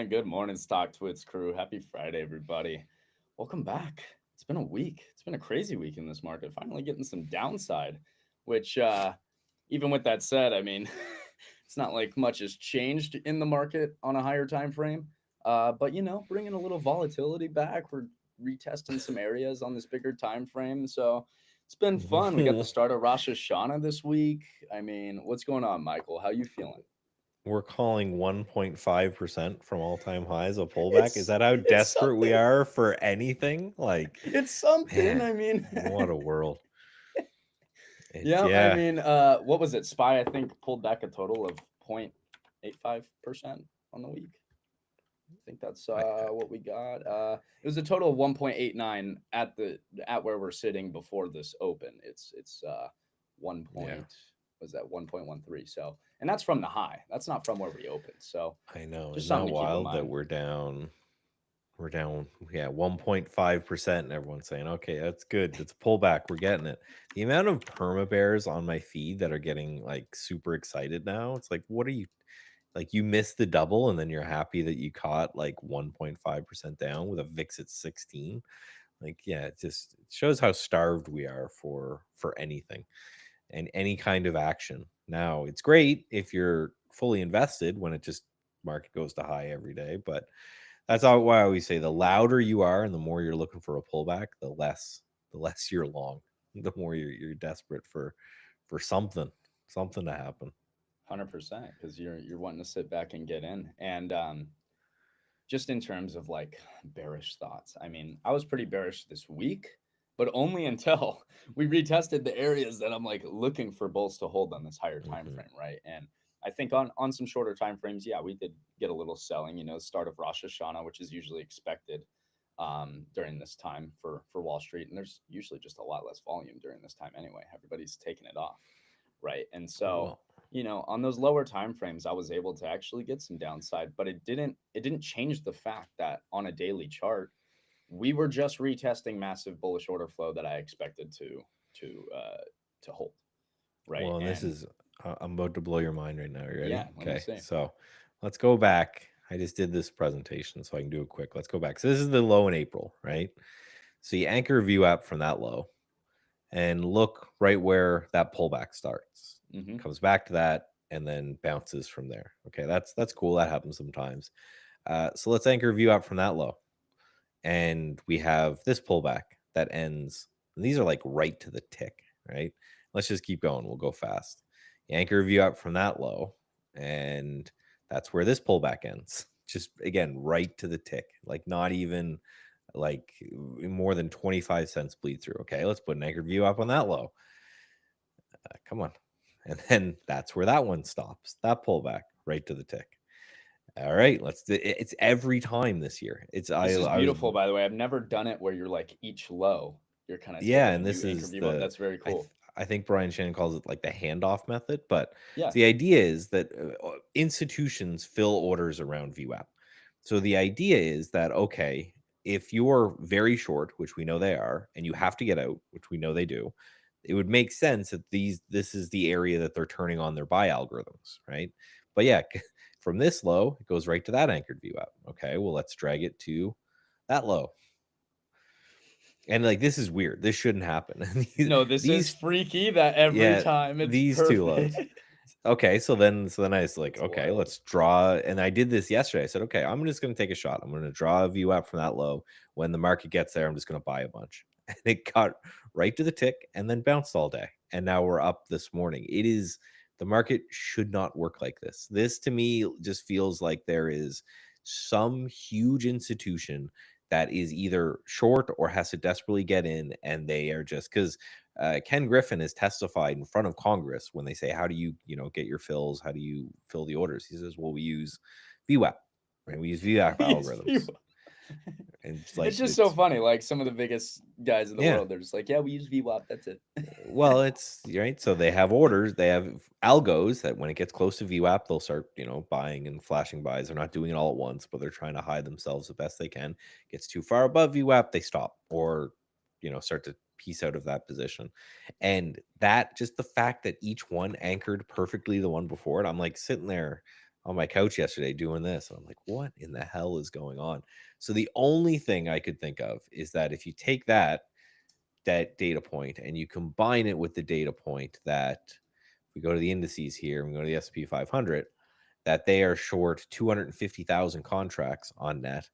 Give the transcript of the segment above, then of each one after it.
Good morning, Stock Twits crew. Happy Friday, everybody. Welcome back. It's been a week. It's been a crazy week in this market. Finally getting some downside, which, even with that said, I mean, it's not like much has changed in the market on a higher time frame. But bringing a little volatility back. We're retesting some areas on this bigger time frame. So it's been fun. We got the start of Rosh Hashanah this week. I mean, what's going on, Michael? How you feeling? We're calling 1.5% from all-time highs a pullback. Is that how desperate we are for anything? Like, it's something. man, I mean, what a world. I mean, what was it? SPY, I think, pulled back a total of 0.85% on the week. I think that's what we got. It was a total of 1.89 at where we're sitting before this open. It's 1. Was that 1.13? So, and that's from the high. That's not from where we opened. So I know. Just Isn't that wild that we're down 1.5%, and everyone's saying, okay, that's good. It's a pullback. We're getting it. The amount of perma bears on my feed that are getting like super excited now. It's like, what are you like? You missed the double, and then you're happy that you caught like 1.5% down with a VIX at 16. Like, yeah, it shows how starved we are for anything and any kind of action. Now, it's great if you're fully invested when it just market goes to high every day, but that's why I always say the louder you are and the more you're looking for a pullback, the less you're long, the more you're desperate for something to happen. 100%, because you're wanting to sit back and get in. And just in terms of like bearish thoughts, I mean, I was pretty bearish this week, but only until we retested the areas that I'm like looking for bulls to hold on this higher time frame, right? And I think on some shorter time frames, yeah, we did get a little selling. Start of Rosh Hashanah, which is usually expected during this time for Wall Street, and there's usually just a lot less volume during this time anyway. Everybody's taking it off, right? And so on those lower time frames, I was able to actually get some downside, but it didn't change the fact that on a daily chart, we were just retesting massive bullish order flow that I expected to hold, right? Well, and this is I'm about to blow your mind right now. Are you ready? Yeah. Okay. So let's go back. I just did this presentation, so I can do it quick. Let's go back. So this is the low in April, right? So you anchor a VWAP from that low and look right where that pullback starts. Comes back to that and then bounces from there. Okay, that's cool. That happens sometimes. So let's anchor a VWAP from that low. And we have this pullback that ends. And these are like right to the tick, right? Let's just keep going. We'll go fast. You anchor a VWAP from that low, and that's where this pullback ends. Just again, right to the tick, like not even like more than 25 cents bleed through. Okay, let's put an anchor VWAP on that low. Come on. And then that's where that one stops. That pullback right to the tick. All right, it's every time this year. This is I was beautiful, by the way. I've never done it where you're like each low, you're kind of yeah, taking a and new this anchor is VWAP. That's very I th- cool. I think Brian Shannon calls it like the handoff method, but Yeah. the idea is that institutions fill orders around VWAP. So the idea is that okay, if you're very short, which we know they are, and you have to get out, which we know they do, it would make sense that this is the area that they're turning on their buy algorithms, right? But yeah, from this low, it goes right to that anchored VWAP. Okay, well let's drag it to that low. And like this is weird. This shouldn't happen. No, this is these freaky that every yeah, time it's these two lows. perfect. Okay, so then I was like, That's okay, wild. let's draw. And I did this yesterday. I said, okay, I'm just going to take a shot. I'm going to draw a VWAP from that low. When the market gets there, I'm just going to buy a bunch. And it got right to the tick and then bounced all day. And now we're up this morning. The market should not work like this. This to me just feels like there is some huge institution that is either short or has to desperately get in, and they are just because Ken Griffin has testified in front of Congress when they say, "How do you, get your fills? How do you fill the orders?" He says, "Well, we use VWAP, right? We use VWAP Yes, algorithms." And it's it's like just so funny. Like some of the biggest guys in the yeah. world, they're just like, yeah, we use VWAP. That's it. Well, it's right. So they have orders, they have algos that when it gets close to VWAP, they'll start, buying and flashing buys. They're not doing it all at once, but they're trying to hide themselves the best they can. Gets too far above VWAP, they stop or, start to piece out of that position. And that just the fact that each one anchored perfectly the one before it, I'm like sitting there on my couch yesterday doing this. And I'm like, what in the hell is going on? So the only thing I could think of is that if you take that data point and you combine it with the data point that if we go to the indices here and we go to the S&P 500, that they are short 250,000 contracts on net,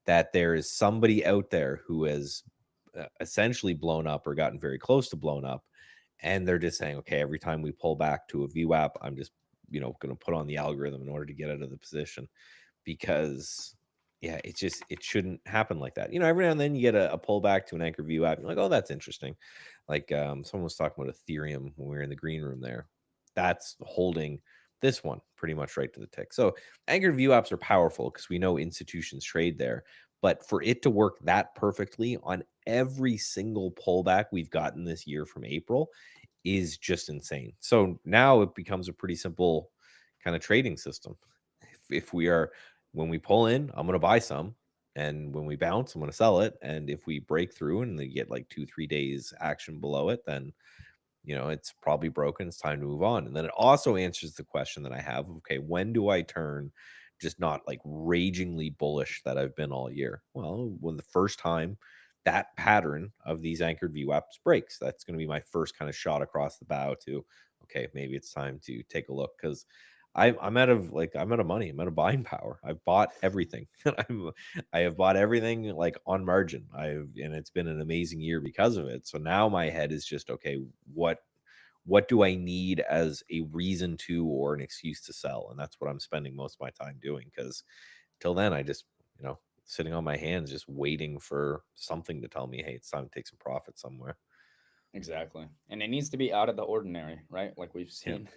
that there is somebody out there who has essentially blown up or gotten very close to blown up, and they're just saying, okay, every time we pull back to a VWAP, I'm just going to put on the algorithm in order to get out of the position, because yeah, it shouldn't happen like that. Every now and then you get a pullback to an anchor VWAP. You're like, oh, that's interesting. Like someone was talking about Ethereum when we were in the green room there. That's holding this one pretty much right to the tick. So anchored VWAPs are powerful because we know institutions trade there. But for it to work that perfectly on every single pullback we've gotten this year from April is just insane. So now it becomes a pretty simple kind of trading system. If we are when we pull in, I'm going to buy some. And when we bounce, I'm going to sell it. And if we break through and they get like 2-3 days action below it, then, it's probably broken. It's time to move on. And then it also answers the question that I have. Okay, when do I turn just not like ragingly bullish that I've been all year? Well, when the first time that pattern of these anchored VWAPs breaks, that's going to be my first kind of shot across the bow to, okay, maybe it's time to take a look, because I'm out of money. I'm out of buying power. I've bought everything. I have bought everything like on margin. And it's been an amazing year because of it. So now my head is just okay. What do I need as a reason to or an excuse to sell? And that's what I'm spending most of my time doing. Because till then, I just sitting on my hands, just waiting for something to tell me, hey, it's time to take some profit somewhere. Exactly. And it needs to be out of the ordinary, right? Like we've Yeah. seen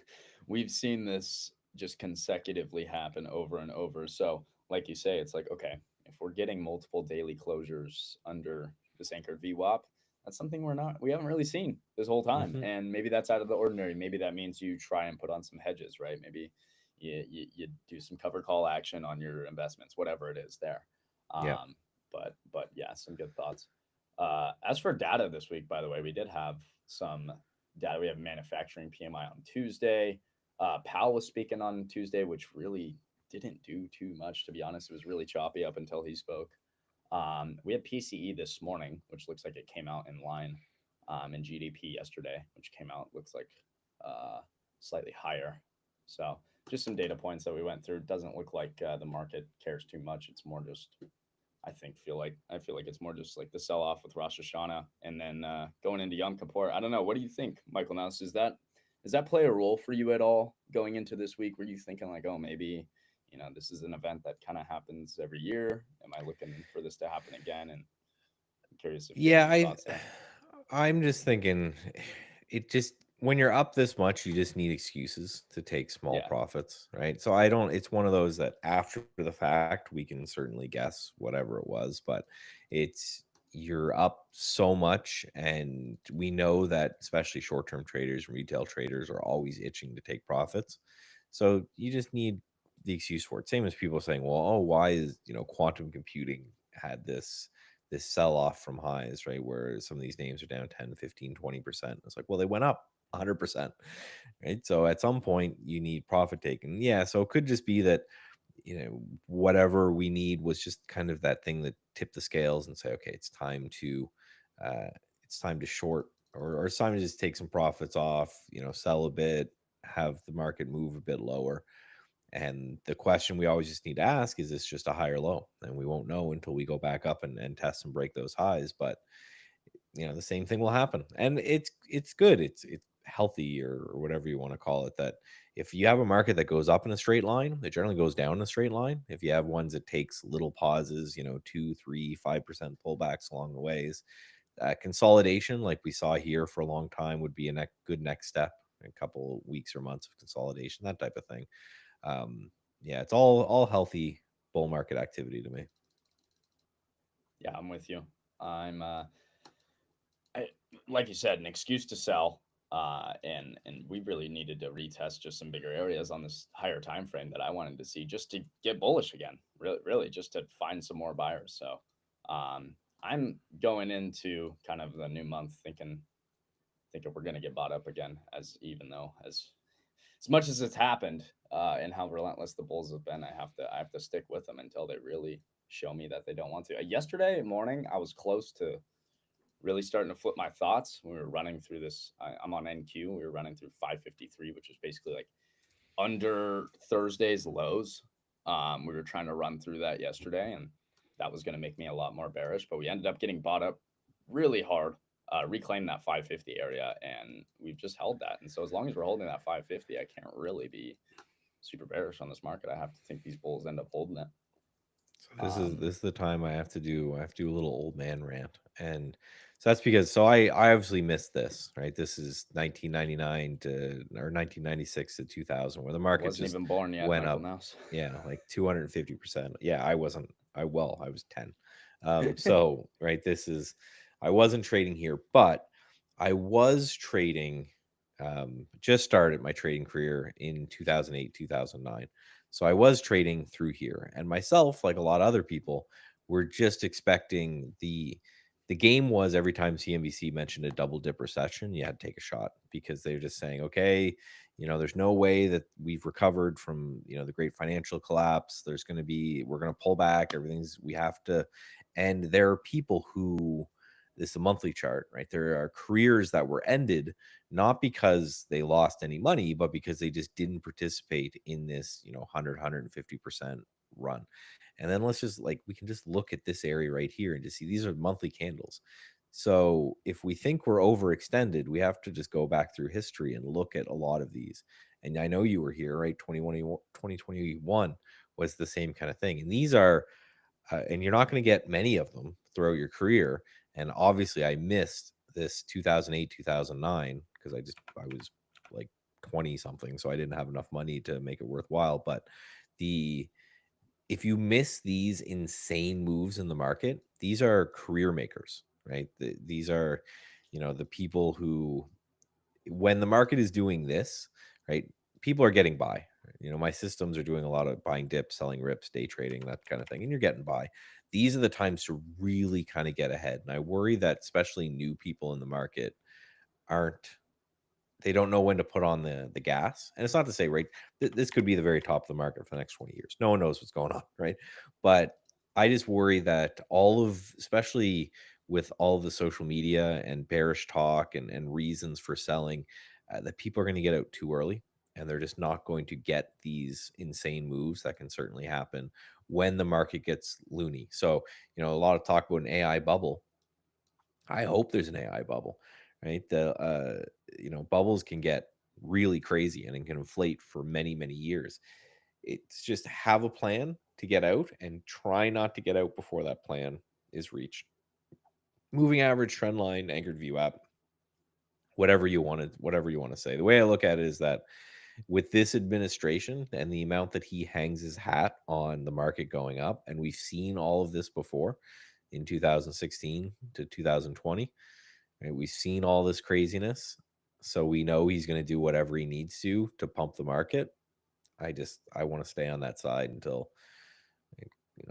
we've seen this just consecutively happen over and over. So, like you say, it's like, okay, if we're getting multiple daily closures under this anchored VWAP, that's something we haven't really seen this whole time. Hmm. And maybe that's out of the ordinary. Maybe that means you try and put on some hedges, right? Maybe you do some cover call action on your investments, whatever it is there. Yeah. Um, but yeah, some good thoughts. As for data this week, by the way, we did have some data. We have manufacturing PMI on Tuesday. Powell was speaking on Tuesday, which really didn't do too much, to be honest. It was really choppy up until he spoke. We had PCE this morning, which looks like it came out in line, and GDP yesterday, which came out looks like uh, slightly higher. So just some data points that we went through. Doesn't look like the market cares too much. It's more just I feel like it's more just like the sell off with Rosh Hashanah and then going into Yom Kippur. I don't know. What do you think, Michael Nauss? Does that play a role for you at all going into this week? Were you thinking like, oh, maybe this is an event that kind of happens every year? Am I looking for this to happen again? And I'm curious if you have Yeah, any thoughts there. I'm just thinking it just when you're up this much, you just need excuses to take small Yeah. profits, right? So I don't, it's one of those that after the fact, we can certainly guess whatever it was, but it's, you're up so much. And we know that especially short term traders, retail traders are always itching to take profits. So you just need the excuse for it. Same as people saying, well, oh, why is, quantum computing had this sell off from highs, right? Where some of these names are down 10, 15, 20%. It's like, well, they went up 100%, right? So at some point you need profit taken. Yeah. So it could just be that, whatever we need was just kind of that thing that tipped the scales and say, okay, uh, it's time to short, or it's time to just take some profits off, sell a bit, have the market move a bit lower. And the question we always just need to ask is this just a higher low? And we won't know until we go back up and test and break those highs. But the same thing will happen. And it's good. It's healthy, or whatever you want to call it. That if you have a market that goes up in a straight line, it generally goes down in a straight line. If you have ones that takes little pauses, 2, 3, 5% pullbacks along the ways, consolidation, like we saw here for a long time, would be a good next step. A couple weeks or months of consolidation, that type of thing. Yeah, it's all healthy bull market activity to me. Yeah, I'm with you. I'm I, like you said, an excuse to sell. And we really needed to retest just some bigger areas on this higher time frame that I wanted to see just to get bullish again. Really, just to find some more buyers. So, I'm going into kind of the new month thinking we're gonna get bought up again. As even though as much as it's happened, and how relentless the Bulls have been, I have to stick with them until they really show me that they don't want to. Yesterday morning, I was close to really starting to flip my thoughts. We were running through this. I'm on NQ. We were running through 553, which was basically like under Thursday's lows. We were trying to run through that yesterday, and that was going to make me a lot more bearish. But we ended up getting bought up really hard, reclaim that 550 area, and we've just held that. And so as long as we're holding that 550, I can't really be super bearish on this market. I have to think these bulls end up holding it. So Um, this is the time I have to do a little old man rant. And so that's because, so I obviously missed this, right? This is 1999 to, or 1996 to 2000, where the market wasn't just even born yet, went Michael up, Nauss. yeah, like 250%. Yeah, I wasn't, I was 10. So right, I wasn't trading here, but I was trading, just started my trading career in 2008, 2009. So I was trading through here, and myself, like a lot of other people, were just expecting the game was every time CNBC mentioned a double dip recession, you had to take a shot, because they're just saying, okay, there's no way that we've recovered from, the great financial collapse. We're going to pull back. We have to. And there are people who, this is a monthly chart, right? There are careers that were ended not because they lost any money, but because they just didn't participate in this, 100, 150% run. And then we can just look at this area right here and just see these are monthly candles. So if we think we're overextended, we have to just go back through history and look at a lot of these. And I know you were here, right? 2021 was the same kind of thing. And these are, and you're not going to get many of them throughout your career. And obviously, I missed this 2008, 2009 because I was like 20 something, so I didn't have enough money to make it worthwhile. But the if you miss these insane moves in the market, these are career makers, right? These are, the people who, when the market is doing this, right, people are getting by. My systems are doing a lot of buying dips, selling rips, day trading, that kind of thing, and you're getting by. These are the times to really kind of get ahead. And I worry that especially new people in the market aren't, they don't know when to put on the gas. And it's not to say, right, this could be the very top of the market for the next 20 years. No one knows what's going on, right? But I just worry that especially with all of the social media and bearish talk and reasons for selling, that people are going to get out too early, and they're just not going to get these insane moves that can certainly happen when the market gets loony. So, a lot of talk about an AI bubble. I hope there's an AI bubble, right? Bubbles can get really crazy and it can inflate for many, many years. It's just have a plan to get out and try not to get out before that plan is reached. Moving average, trend line, anchored VWAP whatever you want to say. The way I look at it is that with this administration and the amount that he hangs his hat on the market going up, and we've seen all of this before in 2016 to 2020, right? We've seen all this craziness, so we know he's going to do whatever he needs to pump the market. I want to stay on that side until,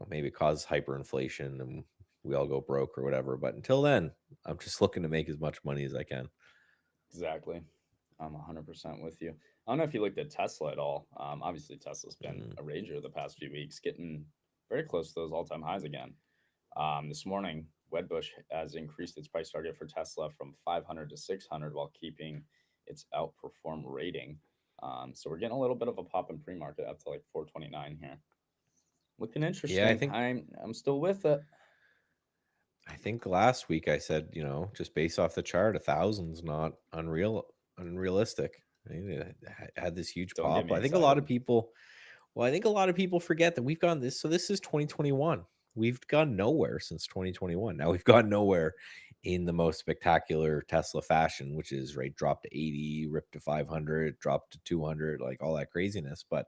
maybe it causes hyperinflation and we all go broke or whatever. But until then, I'm just looking to make as much money as I can. Exactly. I'm 100% with you. I don't know if you looked at Tesla at all. Obviously, Tesla's been Mm. a rager the past few weeks, getting very close to those all-time highs again. This morning, Wedbush has increased its price target for Tesla from 500 to 600 while keeping its outperform rating. So we're getting a little bit of a pop in pre-market up to like 429 here. Looking Yeah, I interesting. think I'm still with it. I think last week I said, just based off the chart, 1,000's not unrealistic. I mean, it had this huge Don't get pop. me I think a lot excited. of people, well, I think a lot of people forget that we've gone this. So this is 2021. We've gone nowhere since 2021. Now we've gone nowhere in the most spectacular Tesla fashion, which is right, dropped to 80, ripped to 500, dropped to 200, like all that craziness. But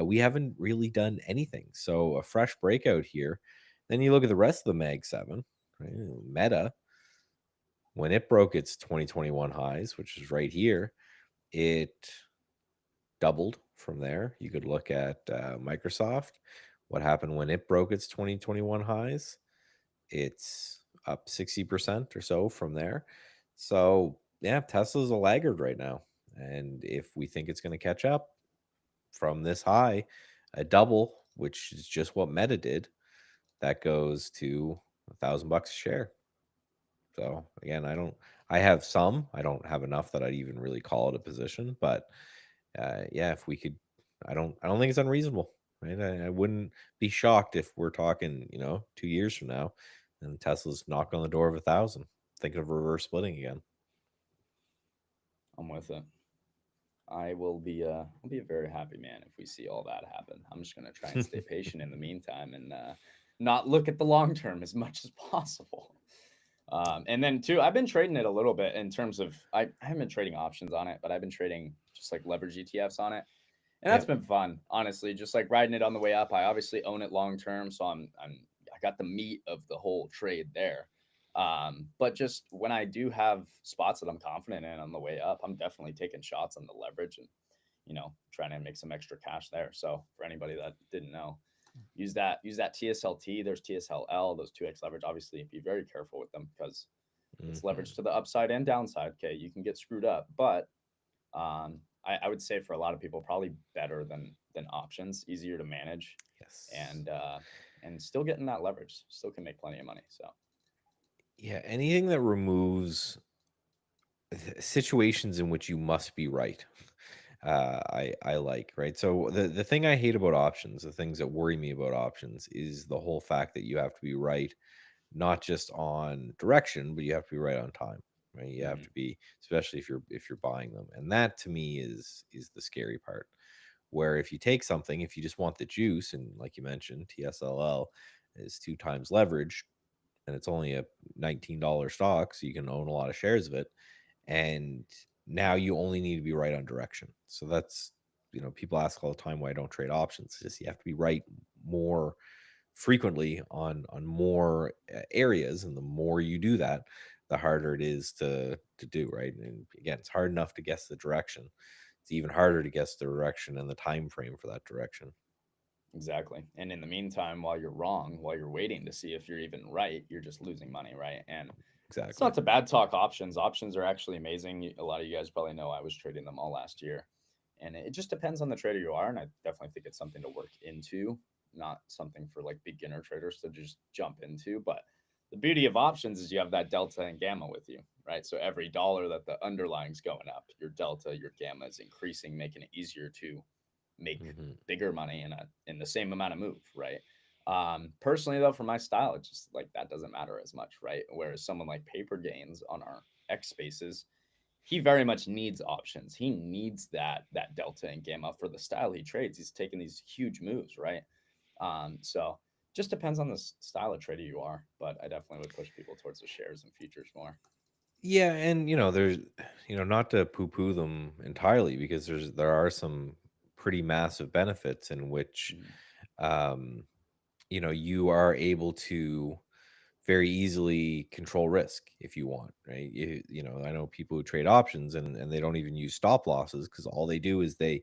we haven't really done anything. So a fresh breakout here. Then you look at the rest of the Mag 7, right? Meta, when it broke its 2021 highs, which is right here, it doubled from there. You could look at Microsoft. What happened when it broke its 2021 highs? It's up 60% or so from there. So, yeah, Tesla's a laggard right now. And if we think it's going to catch up from this high, a double, which is just what Meta did, that goes to $1,000 a share. So again, I have some, I don't have enough that I'd even really call it a position, but yeah, if we could, I don't think it's unreasonable, right? I wouldn't be shocked if we're talking, 2 years from now and Tesla's knocking on the door of 1,000, thinking of reverse splitting again. I'm with it. I'll be a very happy man if we see all that happen. I'm just gonna try and stay patient in the meantime and not look at the long term as much as possible. And then too, I've been trading it a little bit in terms of I haven't been trading options on it, but I've been trading just like leverage ETFs on it, and that's Yep. been fun. Honestly, just like riding it on the way up. I obviously own it long term, so I got the meat of the whole trade there. But just when I do have spots that I'm confident in on the way up, I'm definitely taking shots on the leverage and trying to make some extra cash there. So for anybody that didn't know, use that TSLT. There's TSLL, those 2x leverage. Obviously, be very careful with them because it's Hmm. leverage to the upside and downside. Okay, you can get screwed up, but I would say for a lot of people, probably better than options, easier to manage, Yes. and still getting that leverage, still can make plenty of money. So Yeah. Anything that removes situations in which you must be right. I like, right. So the thing I hate about options, the things that worry me about options, is the whole fact that you have to be right, not just on direction, but you have to be right on time. Right. You have mhm, to be, especially if you're buying them, and that to me is the scary part. Where if you take something, if you just want the juice, and like you mentioned, TSLL is 2 times leverage, and it's only a $19 stock, so you can own a lot of shares of it, and now you only need to be right on direction. So that's, people ask all the time why I don't trade options. It's just you have to be right more frequently on more areas, and the more you do that, the harder it is to do, right. And again, it's hard enough to guess the direction. It's even harder to guess the direction and the time frame for that direction. exactly. And in the meantime, while you're wrong, while you're waiting to see if you're even right, you're just losing money, right? And it's Exactly. not to bad talk options. Options are actually amazing. A lot of you guys probably know I was trading them all last year. And it just depends on the trader you are. And I definitely think it's something to work into, not something for like beginner traders to just jump into. But the beauty of options is you have that delta and gamma with you, right? So every dollar that the underlying's going up, your delta, your gamma is increasing, making it easier to make Hmm. bigger money in the same amount of move, right? Personally though, for my style, it's just like that doesn't matter as much, right? Whereas someone like Paper Gains on our X spaces, he very much needs options. He needs that delta and gamma for the style he trades. He's taking these huge moves, right? So just depends on the style of trader you are, but I definitely would push people towards the shares and futures more. Yeah, and there's not to poo-poo them entirely, because there are some pretty massive benefits in which Mm, um you are able to very easily control risk if you want, right? I know people who trade options, and they don't even use stop losses, because all they do is they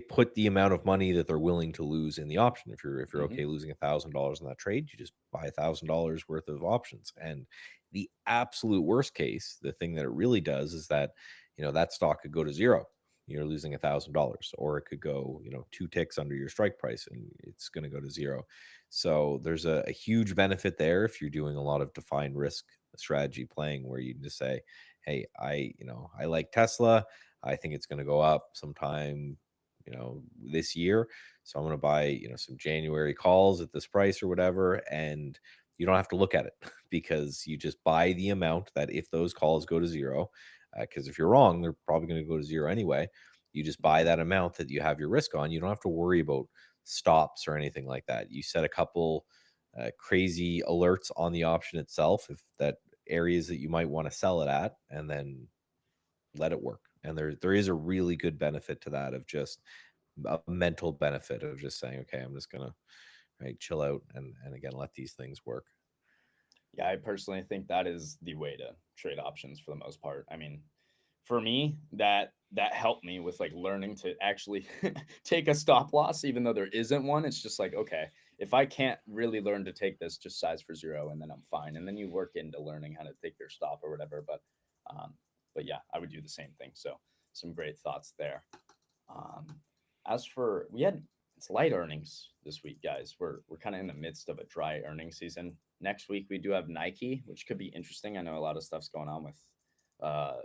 put the amount of money that they're willing to lose in the option. If you're mhm, okay losing $1,000 in that trade, you just buy $1,000 worth of options. And the absolute worst case, the thing that it really does is that that stock could go to zero. You're losing $1,000, or it could go two ticks under your strike price, and it's going to go to zero. So there's a huge benefit there if you're doing a lot of defined risk strategy playing, where you can just say, hey, I like Tesla. I think it's going to go up sometime this year. So I'm going to buy, some January calls at this price or whatever. And you don't have to look at it, because you just buy the amount that, if those calls go to zero, because if you're wrong, they're probably going to go to zero anyway. You just buy mhm. that amount that you have your risk on. You don't have to worry about stops or anything like that. You set a couple crazy alerts on the option itself, if that areas that you might want to sell it at, and then let it work. And there is a really good benefit to that, of just a mental benefit of just saying, okay, I'm just gonna chill out, and again, let these things work. Yeah, I personally think that is the way to trade options for the most part. I mean, for me, that helped me with like learning to actually take a stop loss, even though there isn't one. It's just like, okay, if I can't really learn to take this, just size for zero, and then I'm fine. And then you work into learning how to take your stop or whatever. Um, but yeah, I would do the same thing. So some great thoughts there. Um, as for we had it's light earnings this week, guys. We're kind of in the midst of a dry earnings season. Next week we do have Nike, which could be interesting. I know a lot of stuff's going on with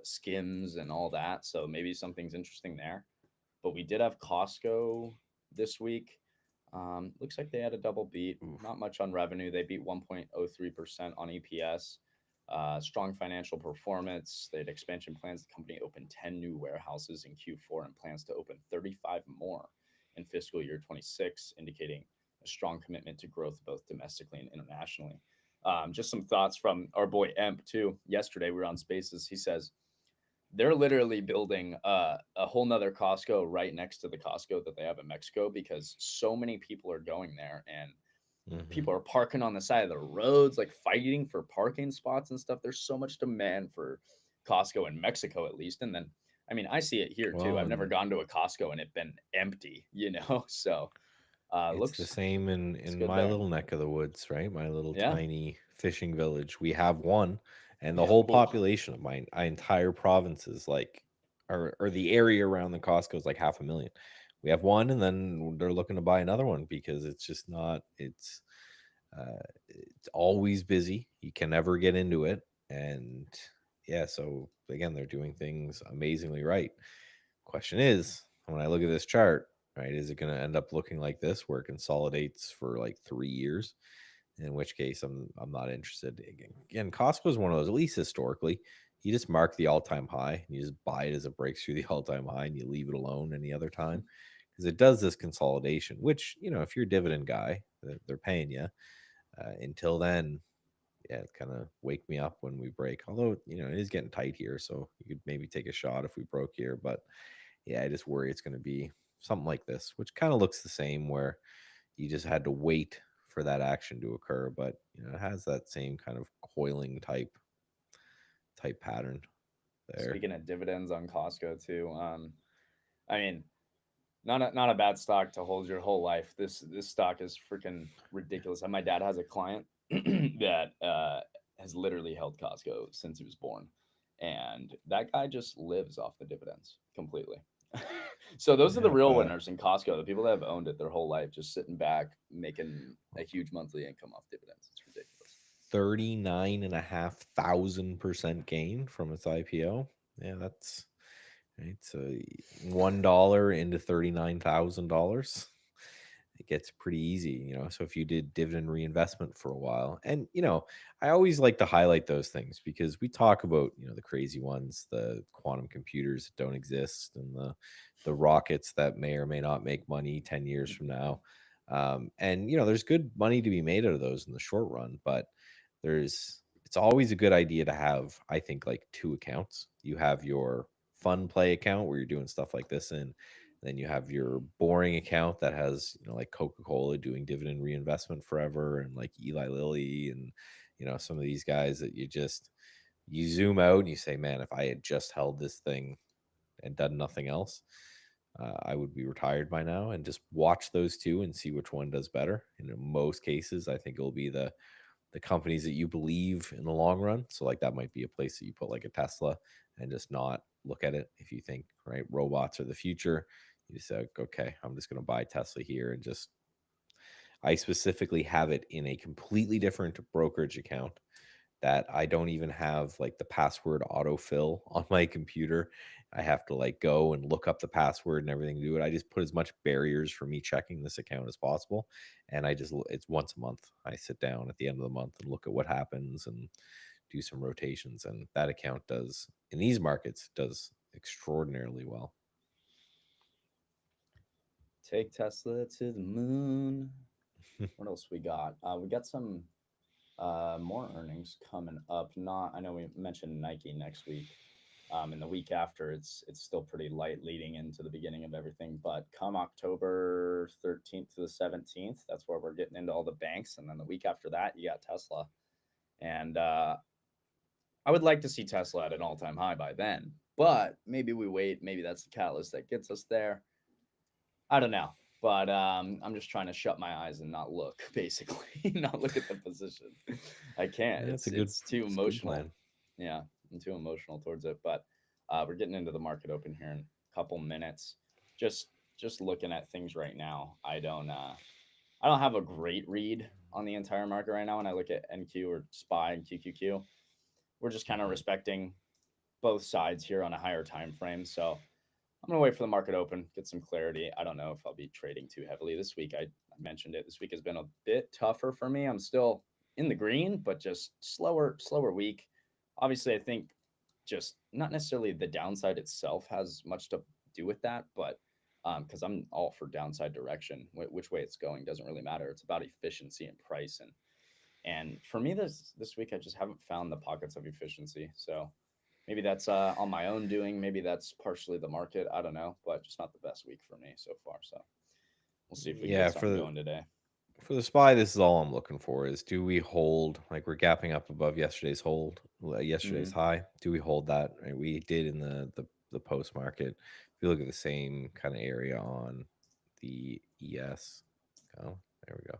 skims and all that, so maybe something's interesting there. But we did have Costco this week. Looks like they had a double beat. Oof. Not much on revenue. They beat 1.03% on EPS. Strong financial performance. They had expansion plans. The company opened 10 new warehouses in Q4 and plans to open 35 more in fiscal year 26, indicating a strong commitment to growth both domestically and internationally. Just some thoughts from our boy Emp, too. Yesterday, we were on Spaces. He says, they're literally building a whole nother Costco right next to the Costco that they have in Mexico because so many people are going there and Hmm. people are parking on the side of the roads, like fighting for parking spots and stuff. There's so much demand for Costco in Mexico, at least. And then, I mean, I see it here too. Well, I've never and gone to a Costco and it been empty, you know? So it's the looks same in it's in good my there. little neck of the woods, right? My little Yeah. tiny fishing village. We have one, and the Yeah. whole Whoa. population of my entire province is like, or the area around the Costco is like 500,000. We have one, and then they're looking to buy another one, because it's just not. It's always busy. You can never get into it, and yeah. So again, they're doing things amazingly right. Question is, when I look at this chart, right, is it going to end up looking like this, where it consolidates for like 3 years? In which case, I'm not interested. Again, Costco is one of those, at least historically. You just mark the all-time high, and you just buy it as it breaks through the all-time high, and you leave it alone any other time, because it does this consolidation. Which, if you're a dividend guy, they're paying you. Until then, yeah, kind of wake me up when we break. Although it is getting tight here, so you could maybe take a shot if we broke here. But yeah, I just worry it's going to be something like this, which kind of looks the same, where you just had to wait for that action to occur. But it has that same kind of coiling type pattern there. Speaking of dividends on Costco too, I mean, not a bad stock to hold your whole life. This stock is freaking ridiculous. And my dad has a client that has literally held Costco since he was born, and that guy just lives off the dividends completely. So those are the Yeah, real but winners in Costco. The people that have owned it their whole life, just sitting back, making a huge monthly income off dividends. It's ridiculous. 39.5% gain from its IPO. Yeah, that's right. So $1 into $39,000. It gets pretty easy, So if you did dividend reinvestment for a while, and I always like to highlight those things, because we talk about the crazy ones, the quantum computers that don't exist, and the rockets that may or may not make money 10 years from now. And there's good money to be made out of those in the short run, but there's it's always a good idea to have, I think, like 2 accounts. You have your fun play account where you're doing stuff like this in, then you have your boring account that has, like Coca-Cola doing dividend reinvestment forever, and like Eli Lilly, and some of these guys that you zoom out and you say, man, if I had just held this thing and done nothing else, I would be retired by now. And just watch those two and see which one does better. And in most cases, I think it'll be the companies that you believe in the long run. So like that might be a place that you put like a Tesla, and just not look at it. If you think, right, robots are the future, you just say, like, okay, I'm just going to buy Tesla here. And just, I specifically have it in a completely different brokerage account that I don't even have like the password autofill on my computer. I have to like go and look up the password and everything to do it. I just put as much barriers for me checking this account as possible. And it's once a month. I sit down at the end of the month and look at what happens and do some rotations. And that account does, in these markets, does extraordinarily well. Take Tesla to the moon. What else we got? We got some more earnings coming up. Not, I know we mentioned Nike next week. And the week after, it's still pretty light leading into the beginning of everything. But come October 13th to the 17th, that's where we're getting into all the banks. And then the week after that, you got Tesla. And I would like to see Tesla at an all-time high by then. But maybe we wait. Maybe that's the catalyst that gets us there. I don't know. But I'm just trying to shut my eyes and not look, basically, not look at the position. I can't. Yeah, It's too it's a good emotional. plan. Yeah, I'm too emotional towards it. But we're getting into the market open here in a couple minutes. Just just looking at things right now, I don't have a great read on the entire market right now. When I look at NQ or SPY and QQQ, we're just kind of Mhm. respecting both sides here on a higher time frame. So I'm gonna wait for the market open, get some clarity. I don't know if I'll be trading too heavily this week. I mentioned it. This week has been a bit tougher for me. I'm still in the green, but just slower week. Obviously, I think just not necessarily the downside itself has much to do with that, but because I'm all for downside direction, which way it's going doesn't really matter. It's about efficiency and price, and for me this week I just haven't found the pockets of efficiency. So maybe that's on my own doing. Maybe that's partially the market. I don't know, but just not the best week for me so far. So we'll see if we can Yeah, get something going today. for the SPY, this is all I'm looking for is, do we hold, like we're gapping up above yesterday's yesterday's Mm-hmm. high? Do we hold that? Right, we did in the post market. If you look at the same kind of area on the ES, oh, there we go.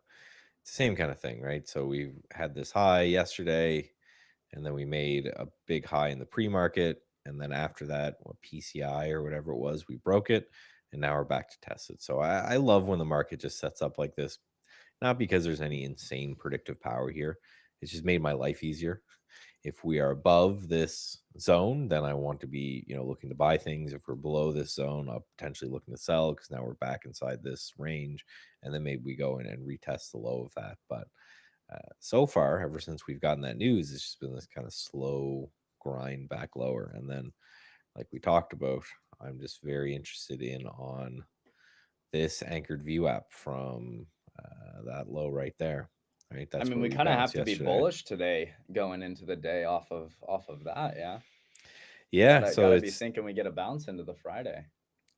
It's the same kind of thing, right? So we've had this high yesterday, and then we made a big high in the pre-market, and then after that, what, PCI or whatever it was, we broke it, and now we're back to test it. So I love when the market just sets up like this, not because there's any insane predictive power here. It's just made my life easier. If we are above this zone, then I want to be, looking to buy things. If we're below this zone, I'll potentially looking to sell, because now we're back inside this range, and then maybe we go in and retest the low of that. But so far, ever since we've gotten that news, it's just been this kind of slow grind back lower. And then, like we talked about, I'm just very interested in on this anchored VWAP from that low right there. Right, I that's mean, where we we kind of have bounced to be yesterday. bullish today going into the day off of that. Yeah, Yeah, so gotta be it's thinking we get a bounce into the Friday.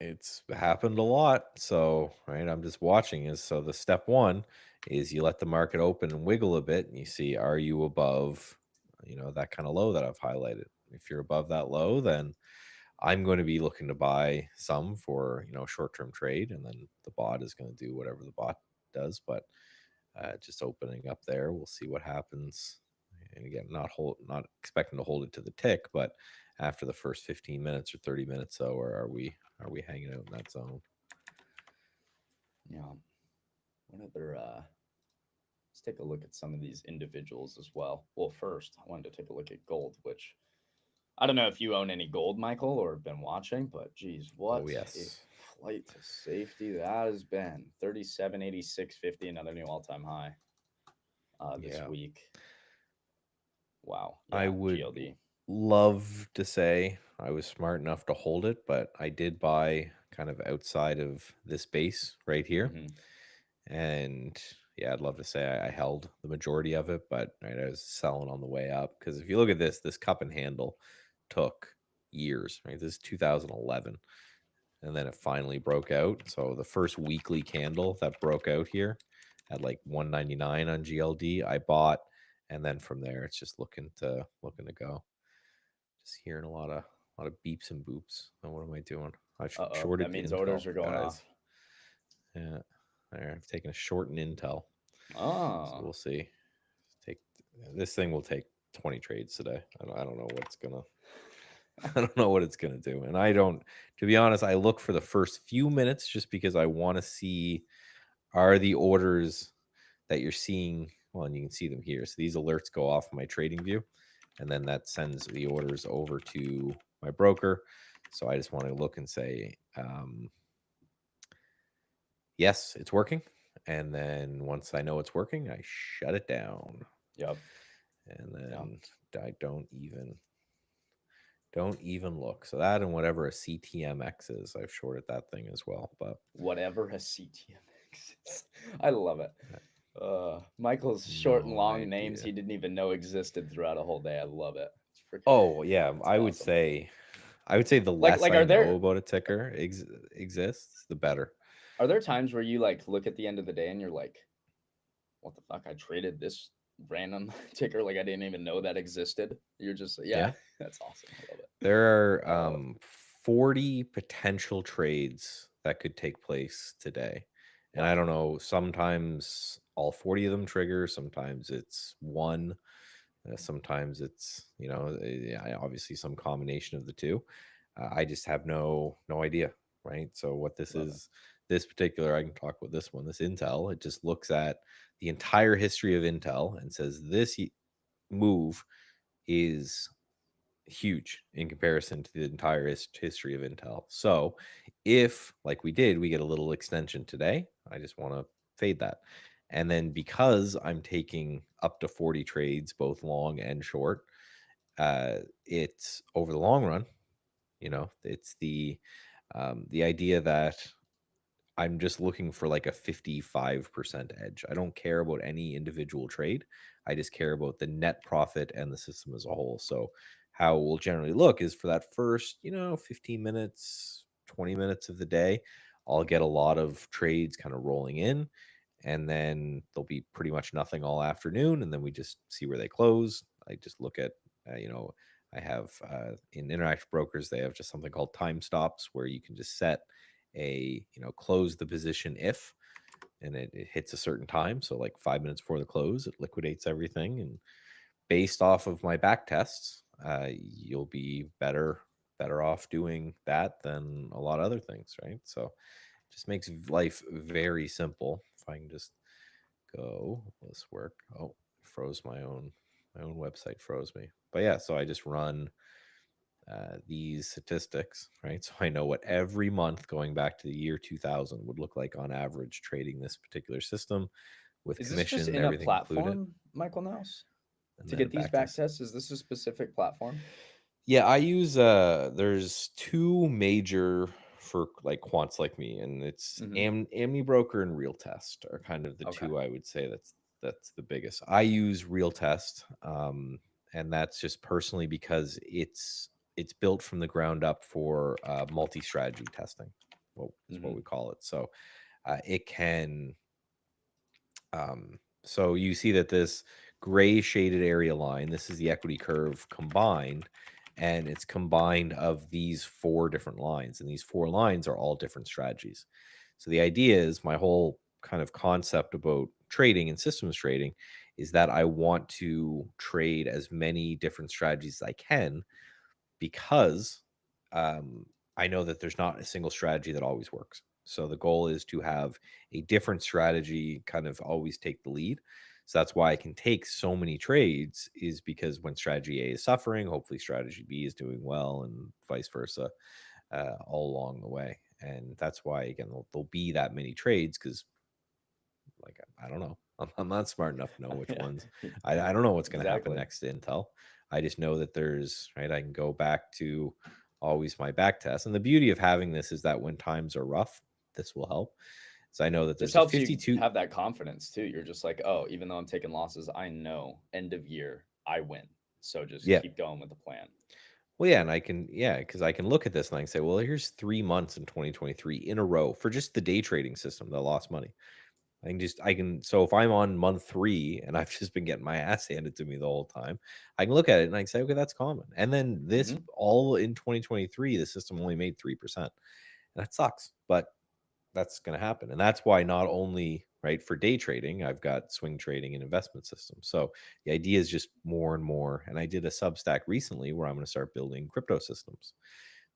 it's happened a lot. So, right, I'm just watching is, so the step one is you let the market open and wiggle a bit, and you see, are you above, that kind of low that I've highlighted? If you're above that low, then I'm going to be looking to buy some for, short-term trade, and then the bot is going to do whatever the bot does. But just opening up there, we'll see what happens. And again, not expecting to hold it to the tick, but after the first 15 minutes or 30 minutes, so, or are we hanging out in that zone? Yeah. What other? Let's take a look at some of these individuals as well. Well, first I wanted to take a look at gold, which I don't know if you own any gold, Michael, or have been watching, but geez, Oh what a yes, flight to safety that has been. 37.8650, another new all-time high this yeah. week. Wow. I Yeah, would GLD. love to say I was smart enough to hold it, but I did buy kind of outside of this base right here. Mm-hmm. And yeah, I'd love to say I held the majority of it, but right, I was selling on the way up because if you look at this cup and handle took years, right? This is 2011, and then it finally broke out. So the first weekly candle that broke out here at like 199 on GLD, I bought, and then from there it's just looking to go. Just hearing a lot of beeps and boops. And what am I doing? I Uh-oh, shorted that the means Intel, orders are going guys. off. Yeah, there, I've taken a short in Intel, so Oh, we'll see. Take this thing will take 20 trades today. I don't know what's gonna I don't know what it's gonna do. And I don't, to be honest, I look for the first few minutes just because I want to see, are the orders that you're seeing, well, and you can see them here. So these alerts go off my trading view, and then that sends the orders over to my broker. So I just want to look and say, yes, it's working. And then once I know it's working, I shut it down. yep. And Yeah. then I don't even look. So that and whatever a CTMX is, I've shorted that thing as well. But Whatever a CTMX is. I love it. Michael's short and no long names idea. he didn't even know existed throughout a whole day. I love it. It's freaking. Oh yeah, It's I would awesome. say, the Like less like I are know there about a ticker exists, the better. are there times where you like look at the end of the day and you're like, what the fuck? I traded this random ticker like I didn't even know that existed. You're just yeah, Yeah, that's awesome. I love it. there are I love it. 40 potential trades that could take place today, and I Wow. don't know. Sometimes all 40 of them trigger. Sometimes it's one. Sometimes it's yeah, obviously some combination of the two. I just have no idea, right? So what this Love it. is, this particular, I can talk about this one, this Intel. It just looks at the entire history of Intel and says this move is huge in comparison to the entire history of Intel. So if, like we did, we get a little extension today, I just want to fade that. And then because I'm taking up to 40 trades, both long and short, it's over the long run, it's the idea that I'm just looking for like a 55% edge. I don't care about any individual trade. I just care about the net profit and the system as a whole. So how we'll generally look is for that first, 15 minutes, 20 minutes of the day, I'll get a lot of trades kind of rolling in, and then there'll be pretty much nothing all afternoon, and then we just see where they close. I just look at, I have in interactive brokers, they have just something called time stops where you can just set close the position if, and it hits a certain time. So like 5 minutes before the close, it liquidates everything. And based off of my back tests, you'll be better off doing that than a lot of other things, right? So it just makes life very simple. If I can just go, will this work? Oh, froze my own website froze me. But yeah, so I just run these statistics, right? So I know what every month going back to the year 2000 would look like on average trading this particular system with Is this just commission, in a everything included, platform, Michael Nauss? and To then get these back back test. tests, is this a specific platform? Yeah, I use there's two major for like quants like me, and it's Mm-hmm. Amni Broker and Real Test are kind of the Okay. two I would say that's the biggest. I use Real Test, and that's just personally because it's built from the ground up for multi-strategy testing. What is what Mm-hmm. we call it. So it can so you see that this gray shaded area line, this is the equity curve combined, and it's combined of these four different lines, and these four lines are all different strategies. So the idea is, my whole kind of concept about trading and systems trading is that I want to trade as many different strategies as I can, because I know that there's not a single strategy that always works. So the goal is to have a different strategy kind of always take the lead. So that's why I can take so many trades, is because when strategy A is suffering, hopefully strategy B is doing well, and vice versa, all along the way. And that's why, again, there'll be that many trades, because like I don't know. I'm not smart enough to know which Yeah. ones. I don't know what's going to happen Exactly. next to Intel. I just know that there's, right. I can go back to always my back test, and the beauty of having this is that when times are rough, this will help. So I know that This there's a helps you 52. have that confidence too. You're just like, oh, even though I'm taking losses, I know end of year I win. So just Yeah. keep going with the plan. Well, yeah, and I can, yeah, because I can look at this and I can say, well, here's 3 months in 2023 in a row for just the day trading system that lost money. So if I'm on month 3 and I've just been getting my ass handed to me the whole time, I can look at it and I can say, okay, that's common. And then this all in 2023, the system only made 3%. And that sucks, but that's going to happen. And that's why not only, right, for day trading, I've got swing trading and investment systems. So the idea is just more and more. And I did a Substack recently where I'm going to start building crypto systems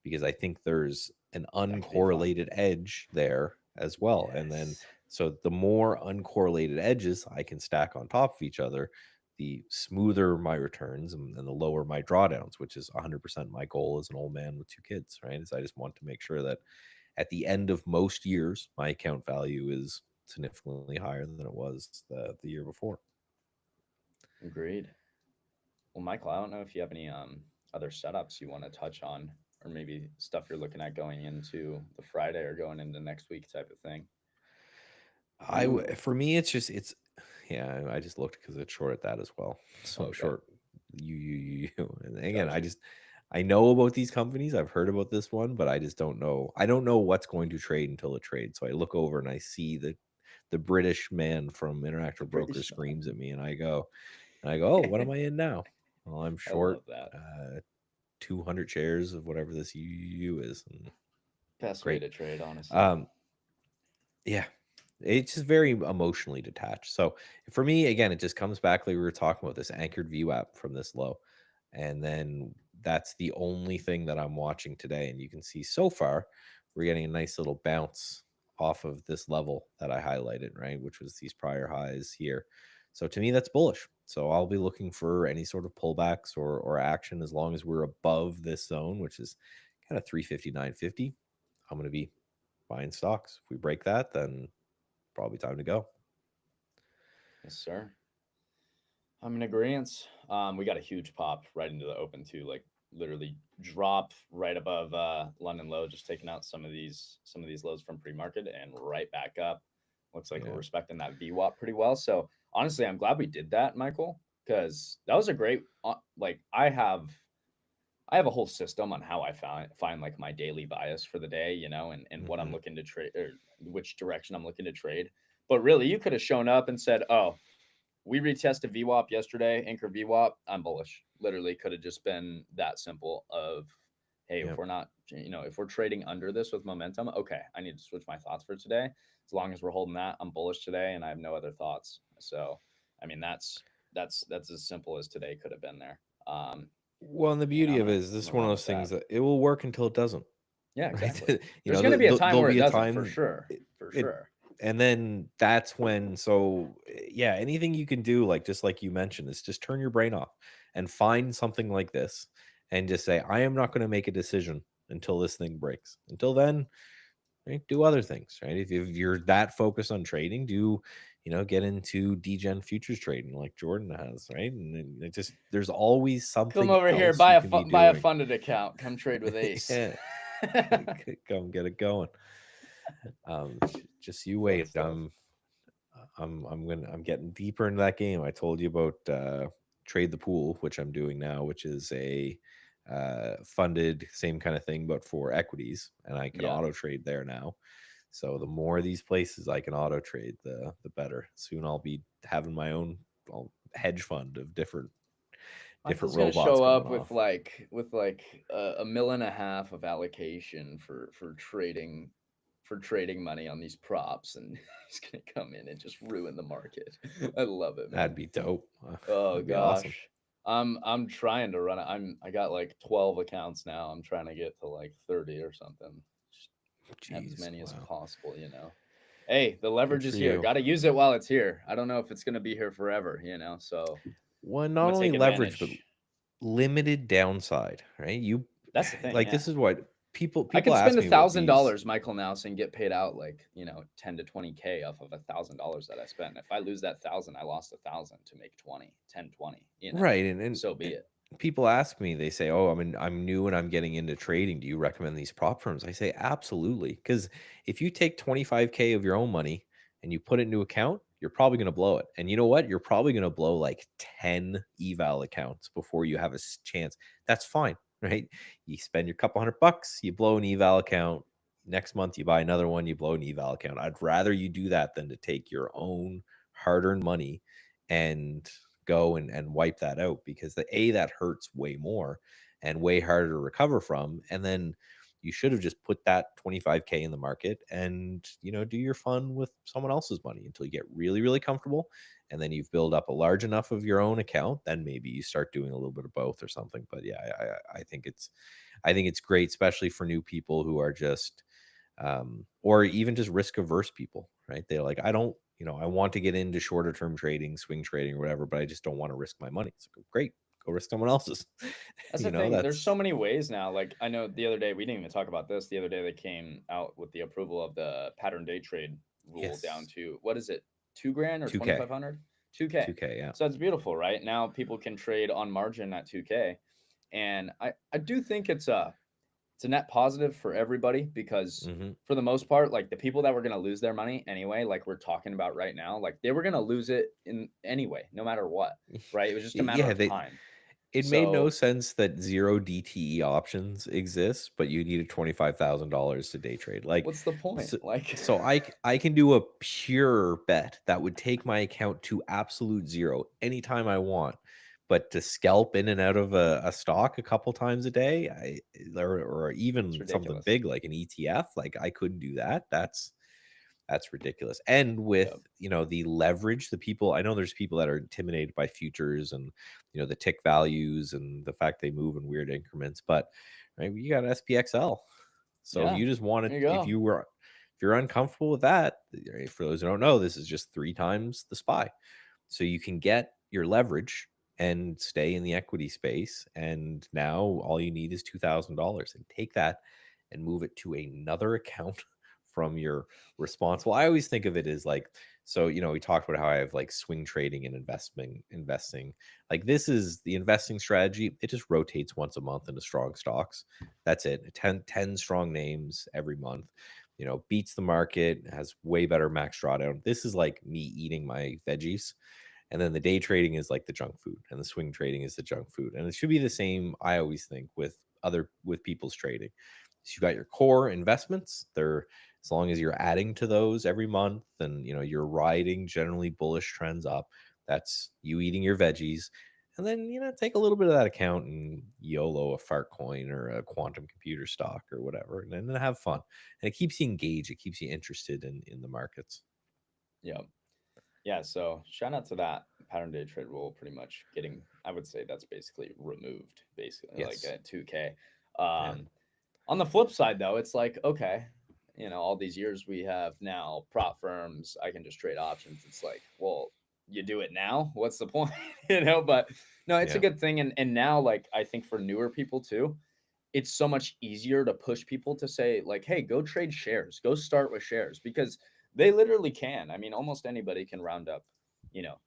because I think there's an That could be fun. uncorrelated edge there as well. And then, Yes. so the more uncorrelated edges I can stack on top of each other, the smoother my returns and the lower my drawdowns, which is 100% my goal as an old man with 2 kids, right? Is I just want to make sure that at the end of most years, my account value is significantly higher than it was the year before. Agreed. Well, Michael, I don't know if you have any other setups you want to touch on, or maybe stuff you're looking at going into the Friday or going into next week type of thing. For me, it's yeah. I just looked because it's short at that as well. So I'm Okay. short. And again, Gotcha. I know about these companies. I've heard about this one, but I just don't know. I don't know what's going to trade until it trades. So I look over and I see the British man from The Interactive Broker British screams at me, and I go, oh, what am man. I in now? Well, I'm I short love that. 200 shares of whatever this UU is. And Best way great. to trade, honestly. Um, yeah, it's just very emotionally detached. So for me, again, it just comes back like we were talking about this anchored VWAP from this low. And then that's the only thing that I'm watching today. And you can see so far, we're getting a nice little bounce off of this level that I highlighted, right? Which was these prior highs here. So to me, that's bullish. So I'll be looking for any sort of pullbacks or action as long as we're above this zone, which is kind of 359.50. I'm going to be buying stocks. If we break that, then probably time to go. Yes, sir. I'm in agreement. We got a huge pop right into the open too, like literally drop right above London low, just taking out some of these lows from pre-market and right back up. Looks like we're Yeah. respecting that VWAP pretty well. So honestly, I'm glad we did that, Michael, because that was a great like I have a whole system on how I find like my daily bias for the day, and what I'm Mm-hmm. looking to trade or which direction I'm looking to trade. But really, you could have shown up and said, "Oh, we retested VWAP yesterday, anchor VWAP. I'm bullish." Literally could have just been that simple of, hey, if Yeah. we're not, if we're trading under this with momentum, okay, I need to switch my thoughts for today. As long as we're holding that, I'm bullish today and I have no other thoughts. So, I mean, that's as simple as today could have been there. Well, and the And beauty I'm of it gonna is I'm this gonna one of run those with that. things that it will work until it doesn't, Yeah, right? exactly. You There's know, gonna be a time there'll where it be a doesn't, for time sure. it, For it, sure. and then that's when. So yeah, anything you can do, like just like you mentioned, is just turn your brain off and find something like this, and just say, I am not going to make a decision until this thing breaks. Until then, right, do other things, right? If you're that focused on trading, get into degen futures trading like Jordan has, right? And then it just there's always Come something over here, else you can be buy a doing. funded account. Come trade with Ace. Yeah, come get it going. Just you Fun wait. stuff. I'm getting deeper into that game. I told you about Trade the Pool, which I'm doing now, which is a funded same kind of thing, but for equities, and I can Yeah. auto trade there now. So the more of these places I can auto trade, the better. Soon I'll be having my own hedge fund of different Michael's gonna robots show going up off. with like a mil and a half of allocation for trading money on these props, and he's gonna come in and just ruin the market. I love it, That'd man. be dope. Oh That'd be awesome. gosh. I'm trying to run it. I got like 12 accounts now. I'm trying to get to like 30 or something. Just have as Jeez, many as wow. possible. Hey, the Good leverage for is here. you. Got to use it while it's here. I don't know if it's going to be here forever. So Well, I'm not going to only take leverage, but advantage. limited downside, right? You That's the thing, like yeah. this is what people I people could spend ask a me about thousand these. dollars, Michael Nauss, and get paid out like 10 to 20K off of $1,000 that I spent. If I lose that thousand, I lost 1,000 to make 20, 10, 20. Right, So be it. people ask me, they say, "Oh, I'm new and I'm getting into trading. Do you recommend these prop firms?" I say, "Absolutely." Because if you take 25K of your own money and you put it into account, you're probably going to blow it. And you know what? You're probably going to blow like 10 eval accounts before you have a chance. That's fine, right? You spend your couple $100, you blow an eval account. Next month, you buy another one, you blow an eval account. I'd rather you do that than to take your own hard-earned money and go and wipe that out, because that hurts way more and way harder to recover from. And then you should have just put that 25K in the market and, do your fun with someone else's money until you get really, really comfortable. And then you've built up a large enough of your own account, then maybe you start doing a little bit of both or something. But yeah, I think it's great, especially for new people who are just or even just risk averse people, right? They're like, I don't, I want to get into shorter term trading, swing trading, or whatever, but I just don't want to risk my money. It's like, great, go risk someone else's. That's the thing. There's so That's many ways now. Like I know the other day we didn't even talk about this. The other day they came out with the approval of the pattern day trade rule down yes, to what is it, 2 grand or 2K, 2,500, 2K. 2K, yeah. So that's beautiful, right? Now people can trade on margin at 2K, and I do think it's a net positive for everybody because Hmm. for the most part, like the people that were gonna lose their money anyway, like we're talking about right now, like they were gonna lose it in anyway, no matter what, right? It was just a matter Yeah, of time. it made no So sense that zero DTE options exist, but you needed $25,000 to day trade. Like, what's the point? so, Like, so I can do a pure bet that would take my account to absolute zero anytime I want. But to scalp in and out of a stock a couple times a day, or it's even something ridiculous. big like an ETF, like I couldn't do that. That's ridiculous. And with, Yep. the leverage, the people, I know there's people that are intimidated by futures and, the tick values and the fact they move in weird increments, but right, you got SPXL. So if Yeah. you just wanted, There you go. if you're uncomfortable with that, right, for those who don't know, this is just 3 times the SPY. So you can get your leverage and stay in the equity space. And now all you need is $2,000, and take that and move it to another account from your responsible. I always think of it as like, so, we talked about how I have like swing trading and investing. Like, this is the investing strategy. It just rotates once a month into strong stocks. That's it. 10 strong names every month, beats the market, has way better max drawdown. This is like me eating my veggies. And then the day trading is like the junk food, and the swing trading is the junk food. And it should be the same, I always think, with people's trading. So you got your core investments. They're, as long as you're adding to those every month and, you're riding generally bullish trends up, that's you eating your veggies. And then, take a little bit of that account and YOLO a fart coin or a quantum computer stock or whatever, and then have fun. And it keeps you engaged. It keeps you interested in the markets. Yep. Yeah. So shout out to that pattern day trade rule pretty much getting, I would say that's basically removed, basically like Yes. at 2K. Yeah. On the flip side, though, it's like, okay, all these years we have now prop firms, I can just trade options. It's like, well, you do it now. What's the point? But no, it's a Yeah. good thing. And now, like, I think for newer people too, it's so much easier to push people to say, like, hey, go trade shares, go start with shares because they literally can. I mean, almost anybody can round up, you know,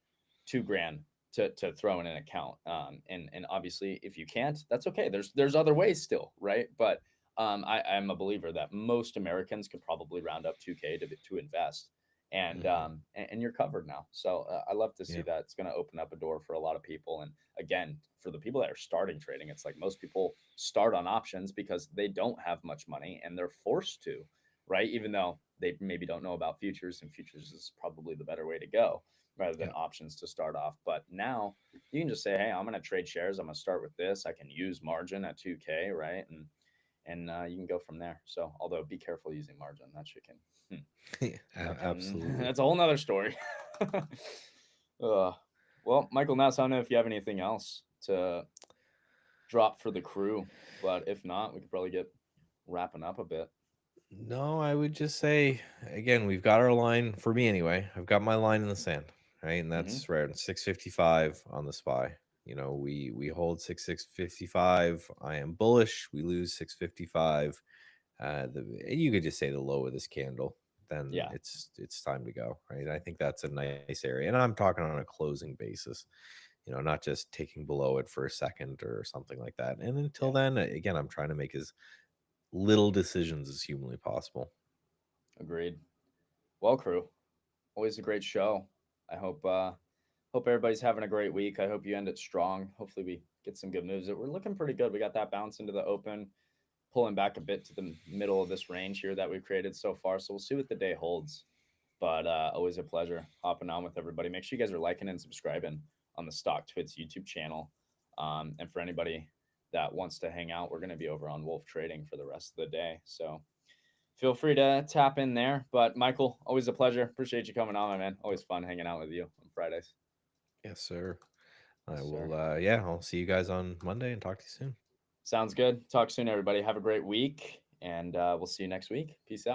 2 grand to throw in an account. And obviously, if you can't, that's okay. There's other ways still, right? But I'm a believer that most Americans could probably round up 2K to invest, Hmm. and you're covered now. So I love to see Yeah. that. It's going to open up a door for a lot of people. And again, for the people that are starting trading, it's like most people start on options because they don't have much money and they're forced to, right? Even though they maybe don't know about futures, and futures is probably the better way to go rather than Yeah. options to start off. But now you can just say, hey, I'm going to trade shares. I'm going to start with this. I can use margin at 2K, right? And you can go from there. So, although be careful using margin, that shit can, Yeah, that can, absolutely. that's a whole nother story. uh, well, Michael Nauss, I don't know if you have anything else to drop for the crew, but if not, we could probably get wrapping up a bit. No, I would just say, again, we've got our line, for me anyway. I've got my line in the sand, right? And Hmm. that's right on 655 on the SPY. We hold 655. I am bullish. We lose 655. You could just say the low of this candle, then Yeah. it's time to go, right? I think that's a nice area, and I'm talking on a closing basis. not just taking below it for a second or something like that. And until Yeah, then, again, I'm trying to make as little decisions as humanly possible. agreed. Well, crew, always a great show. I hope everybody's having a great week. I hope you end it strong. Hopefully we get some good moves. We're looking pretty good. We got that bounce into the open, pulling back a bit to the middle of this range here that we've created so far. So we'll see what the day holds. But always a pleasure hopping on with everybody. Make sure you guys are liking and subscribing on the Stock Twits YouTube channel. And for anybody that wants to hang out, we're going to be over on Wolf Trading for the rest of the day. So feel free to tap in there. But Michael, always a pleasure. Appreciate you coming on, my man. Always fun hanging out with you on Fridays. Yes, sir. I Yes, will, sir. yeah, I'll see you guys on Monday and talk to you soon. Sounds good. Talk soon, everybody. Have a great week, and we'll see you next week. Peace out.